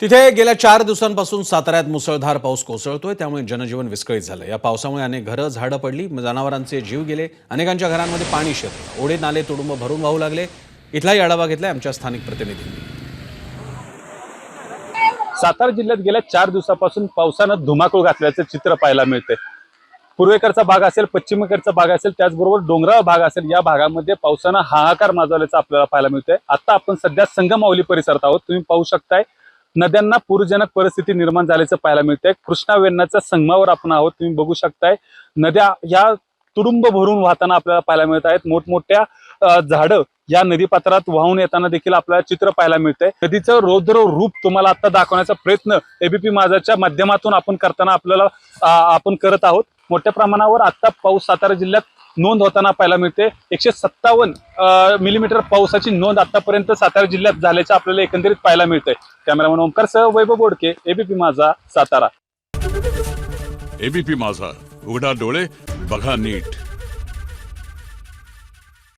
तिथे गेल्या 4 दिवसांपासून साताऱ्यात मुसळधार पाऊस कोसळतोय, त्यामुळे जनजीवन विस्कळीत झालं। या पावसामुळे अनेक घरं, झाडं पडली, जनावरांचे जीव गेले, अनेकांच्या घरांमध्ये पाणी शिरलं, ओढे नाले तुडुंब भरून वाहू लागले। इथलाही आढावा घेतलाय आमच्या स्थानिक प्रतिनिधींनी। सातारा जिल्ह्यात गेल्या 4 दिवसापासून पावसानं धुमाकूळ घातल्याचं चित्र पाहायला मिळते। पूर्वेकडचा भाग असेल, पश्चिमेकडचा भाग असेल, त्याचबरोबर डोंगराळ भाग असेल, या भागामध्ये पावसानं हाहाकार माजवल्याचं आपल्याला पाहायला मिळतंय। आता आपण सध्या संगमावली परिसरात आहोत। तुम्ही पाहू शकताय नद्यांना पूरजनक परिस्थिती निर्माण झाल्याचं पाहायला मिळतंय। कृष्णा वेण्णाच्या संगमावर आपण आहोत। तुम्ही बघू शकताय नद्या या तुडुंब भरून वाहताना आपल्याला पाहायला मिळत आहेत। मोठमोठ्या झाडं या नदीपात्रात वाहून येताना देखील आपल्याला चित्र पाहायला मिळतंय। नदीचं रौद्र रूप तुम्हाला आता दाखवण्याचा प्रयत्न एबीपी माझाच्या माध्यमातून आपण करत आहोत। मोठ्या प्रमाणावर आता पाऊस सातारा जिल्ह्यात नोंद होताना पाहायला मिळते। 157 मिलीमीटर पावसाची नोंद आतापर्यंत सातारा जिल्ह्यात झाल्याचं आपल्याला एकंदरीत पाहायला मिळतंय। कॅमेरामन ओमकार सह वैभव बोडके, एबीपी माझा, सातारा। एबीपी माझा, उघडा डोळे बघा नीट।